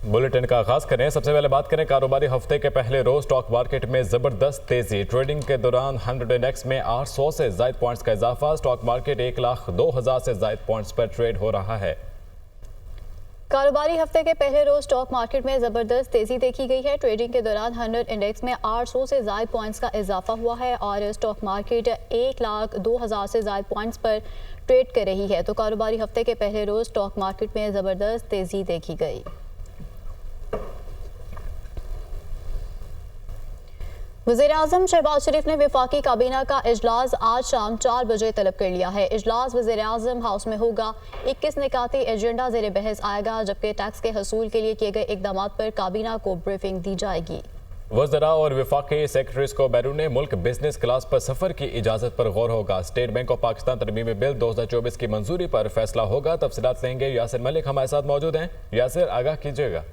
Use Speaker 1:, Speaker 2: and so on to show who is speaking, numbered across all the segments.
Speaker 1: Bulletin का आगाज करें। सबसे पहले बात करें कारोबारी हफ्ते के पहले रोज स्टॉक मार्केट में जबरदस्त तेजी। ट्रेडिंग के दौरान 100 इंडेक्स में 800 से ज्यादा पॉइंट्स का इजाफा। स्टॉक मार्केट 1,02,000 से ज्यादा पॉइंट्स पर ट्रेड हो रहा है।
Speaker 2: कारोबारी हफ्ते के पहले रोज स्टॉक मार्केट में जबरदस्त तेजी देखी गई है। ट्रेडिंग के दौरान 100 इंडेक्स में 800 से ज्यादा पॉइंट्स का इजाफा हुआ है और स्टॉक मार्केट 1,02,000 से ज्यादा पॉइंट्स पर ट्रेड कर रही है। तो कारोबारी हफ्ते के पहले रोज स्टॉक मार्केट में जबरदस्त तेजी देखी गई। वज़ीर-ए-आज़म शहबाज शरीफ ने वफाकी काबीना का इजलास आज शाम 4 बजे तलब कर लिया है। इजलास वज़ीर-ए-आज़म हाउस में होगा। 21 निकाती एजेंडा ज़ेर बहस आएगा, जबकि टैक्स के हसूल के लिए किए गए इकदाम पर काबीना को ब्रीफिंग दी जाएगी।
Speaker 1: वज़रा और वफाकी सेक्रेटरीज को बैरून मुल्क बिजनेस क्लास पर सफर की इजाजत पर गौर होगा। स्टेट बैंक ऑफ पाकिस्तान तरमीमी बिल 2024 की मंजूरी पर फैसला होगा। तफसीलात लेंगे यासिर मलिक हमारे साथ मौजूद हैं। यासिर, आगाह कीजिएगा।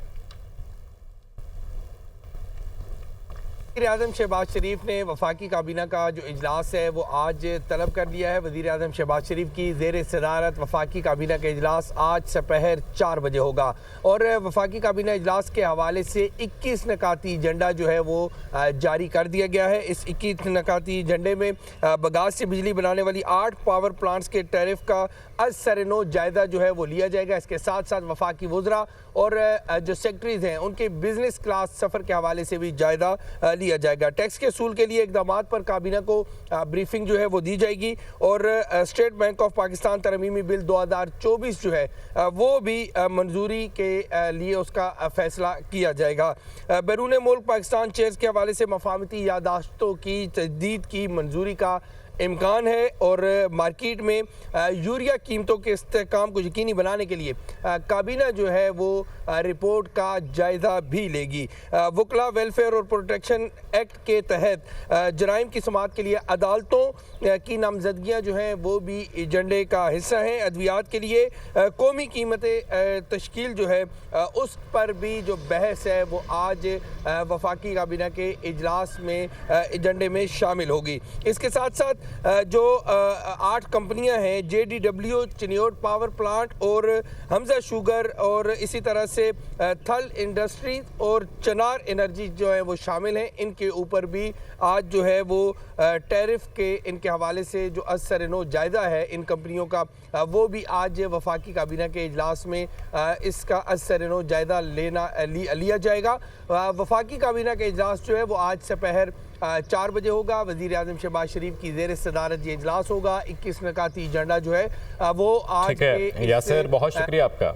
Speaker 3: वज़ीर-ए-आज़म शहबाज शरीफ ने वफाकी काबीना का जो इजलास है वो आज तलब कर लिया है। वज़ीर-ए-आज़म शहबाज शरीफ की ज़ेर सदारत वफाकी काबीना का इजलास आज दोपहर 4 बजे होगा और वफाकी काबीना इजलास के हवाले से 21 नकाती एजेंडा जो है वो जारी कर दिया गया है। इस 21 नकाती एजेंडे में बगास से बिजली बनाने वाली 8 पावर प्लांट्स के टैरिफ का असर-ए-नो जायज़ा जो है वो लिया जाएगा। इसके साथ साथ वफाकी वज़रा और जो सेक्रेटरीज हैं उनके बिजनेस क्लास सफ़र के हवाले से भी जायज़ा लिया जाएगा। टैक्स के असूल के लिए इकदाम पर काबीना को ब्रीफिंग जो है वो दी जाएगी और स्टेट बैंक ऑफ पाकिस्तान तरमीमी बिल 2024 जो है वो भी मंजूरी के लिए उसका फैसला किया जाएगा। बैरून मुल्क पाकिस्तान शेयर्स के हवाले से मफाहमती यादाश्तों की तजदीद की मंजूरी का इम्कान है और मार्केट में यूरिया कीमतों के इस्तेहकाम को यकीनी बनाने के लिए काबीना जो है वो रिपोर्ट का जायज़ा भी लेगी। वकला वेलफेयर और प्रोटेक्शन एक्ट के तहत जराइम की समाअत के लिए अदालतों की नामजदगियाँ जो हैं वो भी एजेंडे का हिस्सा हैं। अद्वियात के लिए कौमी कीमतें तश्कील जो है उस पर भी जो बहस है वो आज वफाकी काबीना के इजलास में एजेंडे में शामिल होगी। इसके साथ साथ जो 8 कंपनियां हैं JDW चिन्योट पावर प्लांट और हमजा शुगर और इसी तरह से थल इंडस्ट्रीज और चनार एनर्जी जो है वो शामिल हैं, इनके ऊपर भी आज जो है वो टैरिफ के इनके हवाले से जो असर-ए-नो जायज़ा है इन कंपनियों का वो भी आज वफाकी काबीना के इजलास में इसका असर-ए-नो जायज़ा लिया जाएगा। वफाकी काबीना का इजलास जो है वो आज दोपहर 4 बजे होगा। वज़ीर-ए-आज़म शहबाज शरीफ की ज़ेर सदारत ये इजलास होगा। 21 नकाती एजेंडा जो है वो आज के
Speaker 1: यासिर, बहुत शुक्रिया आपका।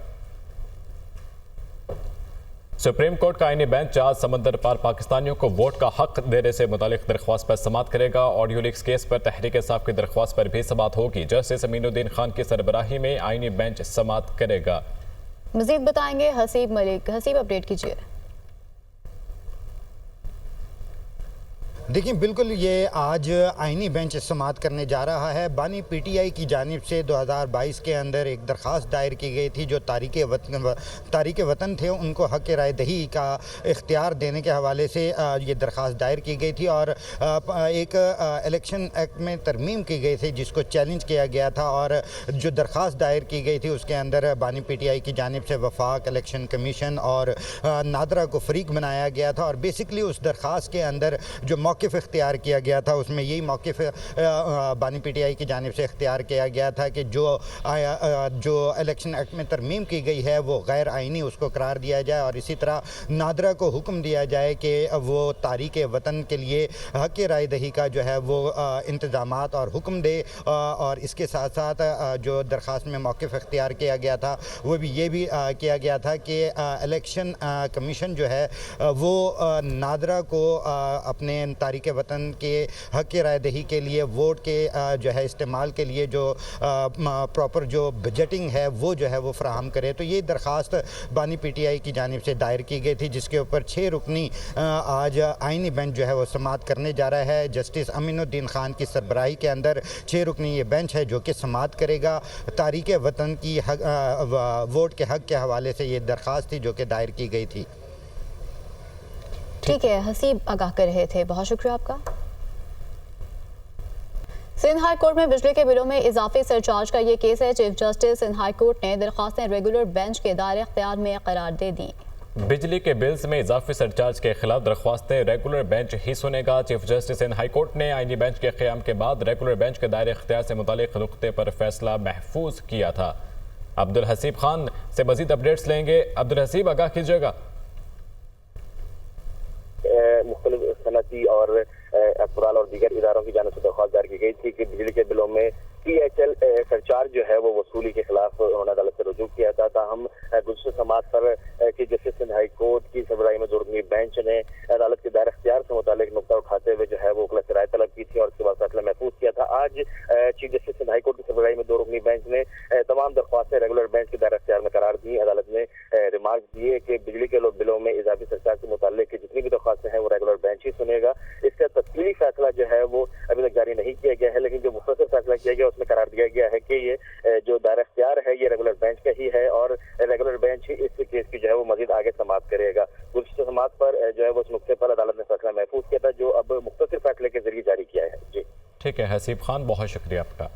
Speaker 1: सुप्रीम कोर्ट का आईनी बेंच आज समंदर पार पाकिस्तानियों को वोट का हक देने से मुतालिक दरख्वास्त पर समाअत करेगा। ऑडियो लीक्स केस पर तहरीक इंसाफ की दरख्वास्त पर भी समाअत होगी। जस्टिस अमीनुद्दीन खान की सरबराही में आईनी बेंच समाअत करेगा।
Speaker 2: मजीद बताएंगे हसीब मलिक। हसीब, अपडेट कीजिए।
Speaker 4: देखिए, बिल्कुल ये आज आईनी बेंच समाअत करने जा रहा है। बानी PTI की जानिब से 2022 के अंदर एक दरख्वास्त दायर की गई थी। जो तारीक वतन थे उनको हक राय दही का इख्तियार देने के हवाले से ये दरख्वास्त दायर की गई थी और एक इलेक्शन एक्ट में तरमीम की गई थी जिसको चैलेंज किया गया था। और जो दरख्वास्त दायर की गई थी उसके अंदर बानी PTI की जानिब से वफाक इलेक्शन कमीशन और नादरा को फरीक बनाया गया था और बेसिकली उस दरख्वास्त के अंदर जो मौक़िफ़ इख्तियार किया गया था उसमें यही मौक़िफ़ बानी PTI की जानिब से इख्तियार किया गया था कि जो इलेक्शन एक्ट में तरमीम की गई है वो गैर आइनी उसको करार दिया जाए और इसी तरह नादरा को हुक्म दिया जाए कि वो तारीक वतन के लिए हक़ राय दही का जो है वो इंतज़ामात और हुक्म दे। और इसके साथ साथ जो दरख्वास्त में मौक़िफ़ इख्तियार किया गया था वो भी ये भी किया गया था कि इलेक्शन कमीशन जो है वो नादरा को अपने तारीक वतन के हक़ राय दही के लिए वोट के जो है इस्तेमाल के लिए जो प्रॉपर जो बजटिंग है वो जो है वो फ़राहम करे। तो ये दरख्वास्त बानी PTI की जानिब से दायर की गई थी जिसके ऊपर 6 रुकनी आज आइनी बेंच जो है वो समाअत करने जा रहा है। जस्टिस अमीनुद्दीन खान की सरबराही के अंदर 6 रुकनी ये बेंच है जो कि समाअत करेगा। तारीक वतन की वोट के हक़ के हवाले से ये दरख्वास्त थी जो कि दायर की गई थी।
Speaker 2: ठीक है, हसीब आगाह कर रहे थे, बहुत शुक्रिया आपका। सिंध हाई कोर्ट में बिजली के बिलों में इजाफी सरचार्ज का ये केस है। Chief justice Sindh high court ने दरख्वास्तें रेगुलर बेंच के दायरे इख्तियार में करार दे दी।
Speaker 1: बिजली के बिल्स में इजाफी सरचार्ज के खिलाफ दरख्वास्तें रेगुलर बेंच ही सुनेगा। Chief justice in high court ने आईनी बेंच के क़याम के बाद रेगुलर बेंच के दायरे इख्तियार से मुतालिक नुक्ते पर फैसला महफूज किया था। अब्दुल हसीब खान से मजीद अपडेट्स लेंगे। अब्दुल हसीब, आगाह कीजिएगा।
Speaker 5: मुख्तलिफ सनती और अस्पताल और दीगर इदारों की जानिब से दरख्वास्त दायर की गई थी कि बिजली के बिलों में PHL सरचार्ज जो है वो वसूली के खिलाफ उन्होंने अदालत से रुजू किया था। ताहम गुज़श्ता समात पर कि जस्टिस इन हाई कोर्ट की सरबराही में 2 रुकनी बेंच ने अदालत के दायरे इख्तियार से मुतालिक नुक्ता उठाते हुए जो है वो वकला से राय तलब की थी और उसके बाद फैसला महफूज किया था। आज chief justice in high court की सरबराही में 2 रुकनी बेंच ने तमाम दरख्वास्तें रेगुलर बेंच के दायरे इख्तियार में करार दी। अदालत ने रिमार्क दिए कि बिजली के बिलों में इजाफी सरचार्ज से मुतालिक जितनी भी दरख्वास्तें हैं वो रेगुलर बेंच ही सुनेगा। इसका तफसीली फैसला जो है वो अभी तक जारी नहीं किया गया है, लेकिन जो मुख्तसर फैसला किया गया उसमें करार दिया गया है कि ये जो दायरा इख्तियार है ये रेगुलर बेंच का ही है और रेगुलर बेंच ही इस केस की जो है वो मजीद आगे समाअत करेगा। गुज़श्ता समाअत पर जो है वो इस नुक्ते पर अदालत ने फैसला महफूज किया था, जो अब मुख्तसर फैसले के जरिए जारी किया है। जी
Speaker 1: ठीक है हसीब खान, बहुत शुक्रिया आपका।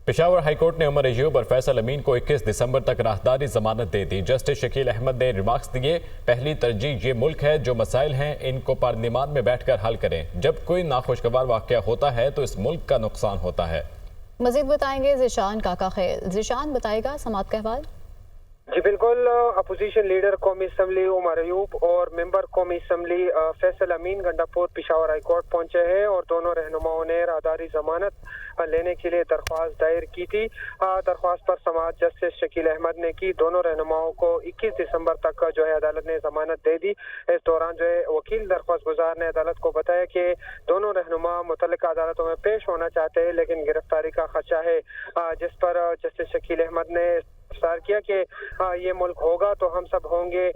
Speaker 1: पेशावर हाईकोर्ट ने उमर अयूब और फैसल अमीन को 21 दिसंबर तक राहदारी जमानत दे दी। जस्टिस शकील अहमद ने रिमार्क्स दिए, पहली तरजीह ये मुल्क है, जो मसाइल हैं इनको पार्लियामान में बैठकर हल करें। जब कोई नाखुशगवार वाक़या होता है तो इस मुल्क का नुकसान होता है।
Speaker 2: मजीद बताएंगे ज़िशान काका खैल। ज़िशान, बताएगा समाअत का अहवाल।
Speaker 6: जी बिल्कुल, अपोजिशन लीडर कौमी असम्बली उमर अयूब और मेंबर कौमी असम्बली फैसल अमीन गंडापुर पेशावर हाई कोर्ट पहुंचे हैं और दोनों रहनुमाओं ने राहदारी जमानत लेने के लिए दरख्वास्त दायर की थी। दरख्वास्त पर समाअत जस्टिस शकील अहमद ने की। दोनों रहनुमाओं को 21 दिसंबर तक जो है अदालत ने जमानत दे दी। इस दौरान जो है वकील दरख्वास्त गुजार ने अदालत को बताया कि दोनों रहनुमा मुतल्लिका अदालतों में पेश होना चाहते हैं, लेकिन गिरफ्तारी का खदशा है, जिस पर जस्टिस शकील अहमद ने इस्तार किया कि ये मुल्क होगा तो हम सब होंगे,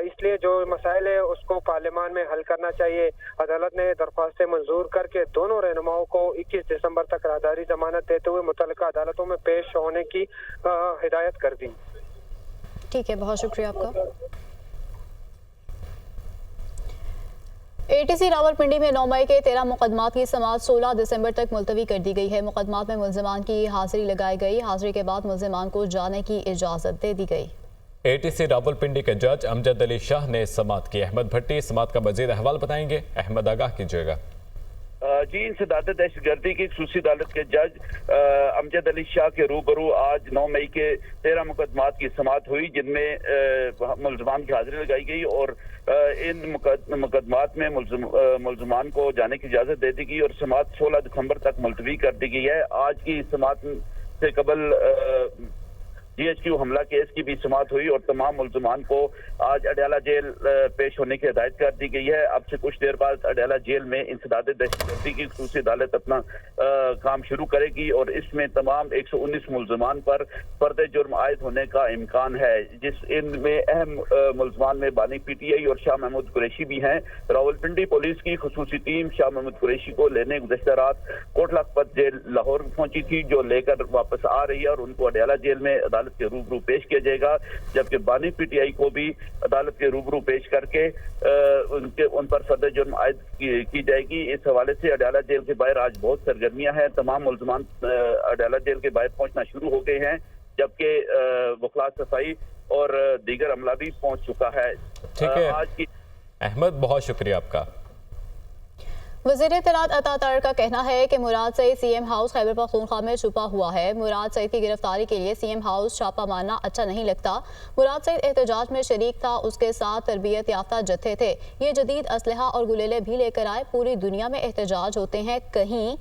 Speaker 6: इसलिए जो मसाइल है उसको पार्लियामान में हल करना चाहिए। अदालत ने दरख्वास्तें मंजूर करके दोनों रहनुमाओं को 21 दिसंबर तक राहदारी जमानत देते हुए मुतल्लिका अदालतों में पेश होने की हिदायत कर दी।
Speaker 2: ठीक है, बहुत शुक्रिया आपका। ATC रावलपिंडी में 9 मई के 13 मुकदमात की समाअत 16 दिसंबर तक मुलतवी कर दी गई है। मुकदमात में मुल्ज़िमान की हाजिरी लगाई गई। हाजिरी के बाद मुल्ज़िमान को जाने की इजाज़त दे दी गई।
Speaker 1: ATC रावलपिंडी के जज अमजद अली शाह ने समाअत की। अहमद भट्टी समाअत का मज़ीद अहवाल बताएंगे। अहमद, आगाह कीजिएगा।
Speaker 7: जी, इंसदाद दहशतगर्दी की खसूसी अदालत के जज अमजद अली शाह के रूबरू आज 9 मई के 13 मुकदमात की समाअत हुई, जिनमें मुल्ज़मान की हाजिरी लगाई गई और इन मुकदमात में मुल्ज़मान को जाने की इजाज़त दे दी गई और समाअत 16 दिसंबर तक मुलतवी कर दी गई है। आज की समाअत से कबल GHQ हमला केस की भी समाअत हुई और तमाम मुल्ज़मान को आज अडयाला जेल पेश होने की हिदायत कर दी गई है। अब से कुछ देर बाद अडयाला जेल में इंसदाद दहशतगर्दी की खसूसी अदालत अपना काम शुरू करेगी और इसमें तमाम 119 मुल्ज़मान पर फर्द जुर्म आयद होने का इम्कान है, इनमें अहम मुल्ज़मान में बानी PTI और शाह महमूद कुरैशी भी हैं। रावलपिंडी पुलिस की खसूसी टीम शाह महमूद कुरैशी को लेने गुज़श्ता रात कोट लखपत जेल लाहौर पहुंची थी, जो लेकर वापस आ रही है और उनको अडयाला जेल में अदालत के रूबरू पेश किया जाएगा, जबकि बानी PTI को भी अदालत के रूबरू पेश करके उन पर फर्द जुर्म आयद की जाएगी। इस हवाले से अडयाला जेल के बाहर आज बहुत सरगर्मियां हैं। तमाम मुल्ज़मान अडयाला जेल के बाहर पहुंचना शुरू हो गए हैं, जबकि वकला सफाई और दीगर अमला भी पहुंच चुका है।
Speaker 1: ठीक है
Speaker 7: आज की
Speaker 1: अहमद, बहुत शुक्रिया आपका।
Speaker 2: वज़ीर इत्तलात अता तार का कहना है कि मुराद सईद CM हाउस खैबर पख्तूनख्वा में छुपा हुआ है। मुराद सईद की गिरफ्तारी के लिए CM हाउस छापा मारना अच्छा नहीं लगता। मुराद सईद एहतजाज में शरीक था, उसके साथ तरबियत याफ्ता जत्थे थे। ये जदीद असलहा और गुलेले भी लेकर आए। पूरी दुनिया में एहतजाज होते हैं, कहीं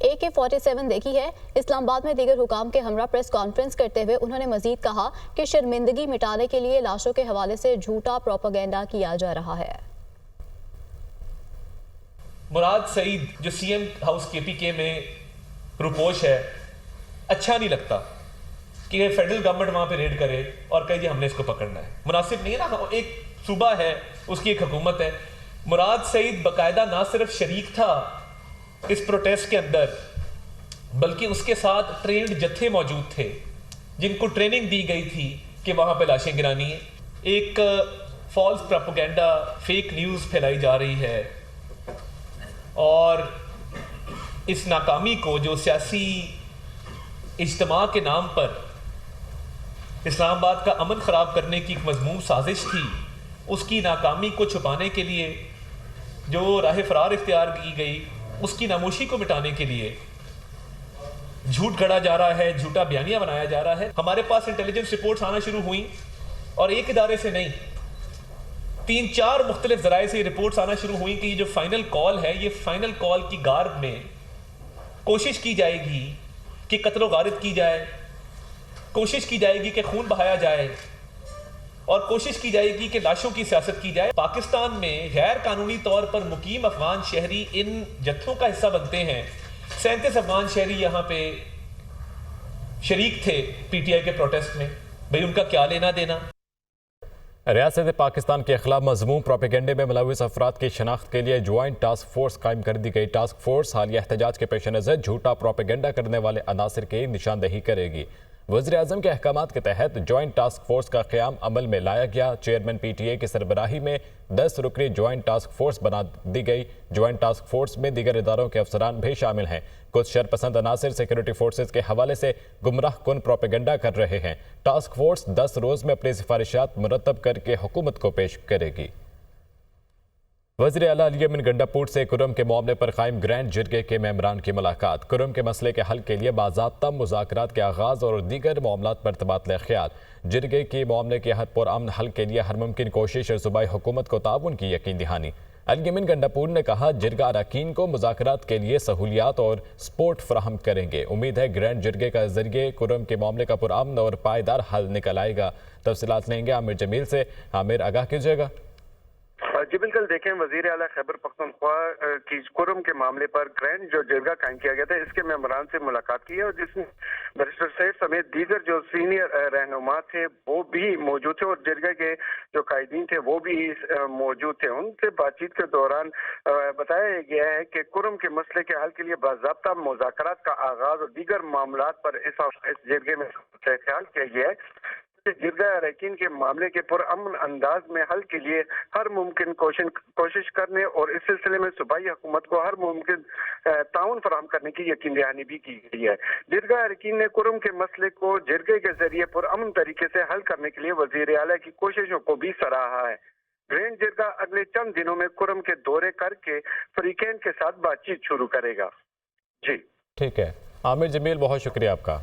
Speaker 2: AK-47 देखी है? इस्लामाबाद में दीगर हुकाम के हमरा प्रेस कॉन्फ्रेंस करते हुए उन्होंने मजीद कहा कि शर्मिंदगी मिटाने के लिए लाशों के हवाले से झूठा प्रोपेगेंडा किया जा रहा है।
Speaker 8: मुराद सईद जो CM हाउस KPK में रुपोश है, अच्छा नहीं लगता कि फेडरल गवर्नमेंट वहाँ पे रेड करे और कहे जी हमने इसको पकड़ना है। मुनासिब नहीं है ना, एक सूबा है, उसकी एक हुकूमत है। मुराद सईद बाकायदा ना सिर्फ शरीक था इस प्रोटेस्ट के अंदर, बल्कि उसके साथ ट्रेंड जत्थे मौजूद थे जिनको ट्रेनिंग दी गई थी कि वहाँ पे लाशें गिरानी है। एक फॉल्स प्रोपेगेंडा, फेक न्यूज़ फैलाई जा रही है और इस नाकामी को जो सियासी इज्तिमा के नाम पर इस्लामाबाद का अमन ख़राब करने की एक मज़मूम साजिश थी, उसकी नाकामी को छुपाने के लिए जो राह फरार इख्तियार की गई, उसकी नामोशी को मिटाने के लिए झूठ गढ़ा जा रहा है, झूठा बयानिया बनाया जा रहा है। हमारे पास इंटेलिजेंस रिपोर्ट्स आना शुरू हुई और एक इदारे से नहीं, 3-4 मुख्तलिफ ज़राए से रिपोर्ट्स आना शुरू हुई कि ये जो फाइनल कॉल है, ये फाइनल कॉल की गार्ब में कोशिश की जाएगी कि कत्ल गारिद की जाए, कोशिश की जाएगी कि खून बहाया जाए और कोशिश की जाएगी कि लाशों की सियासत की जाए। पाकिस्तान में गैर कानूनी तौर पर मुकीम अफगान शहरी इन जत्थों का हिस्सा बनते हैं। 37 अफगान शहरी यहाँ पे शरीक थे पीटीआई के प्रोटेस्ट में। भाई उनका क्या लेना देना।
Speaker 1: रियासत पाकिस्तान के खिलाफ मज़मूम प्रोपेगेंडे में मुलविस अफराद की शनाख्त के लिए ज्वाइंट टास्क फोर्स कायम कर दी गई। टास्क फोर्स हालिया एहतजाज के पेश नज़र झूठा प्रोपेगेंडा करने वाले अनासर की निशानदेही करेगी। वज़ीर-ए-आज़म के अहकामात के तहत ज्वाइंट टास्क फोर्स का क़याम अमल में लाया गया। चेयरमैन पीटीए की सरबराही में 10 रुकनी ज्वाइंट टास्क फोर्स बना दी गई। ज्वाइंट टास्क फोर्स में दीगर इदारों के अफसरान भी शामिल हैं। कुछ शरपसंद अनासर सिक्योरिटी फोर्सेज के हवाले से गुमराह कुन प्रोपेगेंडा कर रहे हैं। टास्क फोर्स 10 रोज़ में अपनी सिफारिशात मुरतब करके हुकूमत को पेश करेगी। वज़ीर आला अली अमीन गंडापुर से कुरम के मामले पर कायम ग्रैंड जिरगे के मेंबरान की मुलाकात। कुरम के मसले के हल के लिए बाज़ाब्ता मुज़ाकरात के आगाज़ और दीगर मामलात पर तबादला ख्याल। जिरगे के मामले के हद पुरअमन हल के लिए हर मुमकिन कोशिश और सूबाई हुकूमत को ताउन की यकीन दहानी। अली अमीन गंडापुर ने कहा, जिरगा अरकान को मुज़ाकरात के लिए सहूलियात और सपोर्ट फराहम करेंगे। उम्मीद है ग्रैंड जिरगे का जरिए कुरम के मामले का पुरअमन और पायदार हल निकल आएगा। तफसीलात लेंगे आमिर जमील से। आमिर, आगाह कीजिएगा।
Speaker 9: जी बिल्कुल, देखें, वजीर आला खैबर पख्तूनख्वा की कुरम के मामले पर ग्रैंड जो जिरगा कायम किया गया था, इसके मेंबरान से मुलाकात की है और जिसमें बैरिस्टर सैयद समेत दीगर जो सीनियर रहनुमा थे वो भी मौजूद थे और जिरगा के जो कायदीन थे वो भी मौजूद थे। उनसे बातचीत के दौरान बताया गया है कि कुरम के मसले के हल के लिए बाज़ाब्ता मुज़ाकरात का आगाज और दीगर मामलात पर इस जिरगे में ख्याल किया गया है। जिरगा अरकान के मामले के पुरअमन अंदाज में हल के लिए हर मुमकिन कोशिश करने और इस सिलसिले में सूबाई हुकूमत को हर मुमकिन ताउन फराहम करने की यकीन दहानी भी की गई है। जिरगा अरकान ने कुरम के मसले को जिरगे के जरिए पुरअमन तरीके से हल करने के लिए वजीर आला की कोशिशों को भी सराहा है। ग्रैंड जिरगा अगले चंद दिनों में कुरम के दौरे करके फरीकैन के साथ बातचीत शुरू करेगा। जी
Speaker 1: ठीक है आमिर जमील, बहुत शुक्रिया आपका।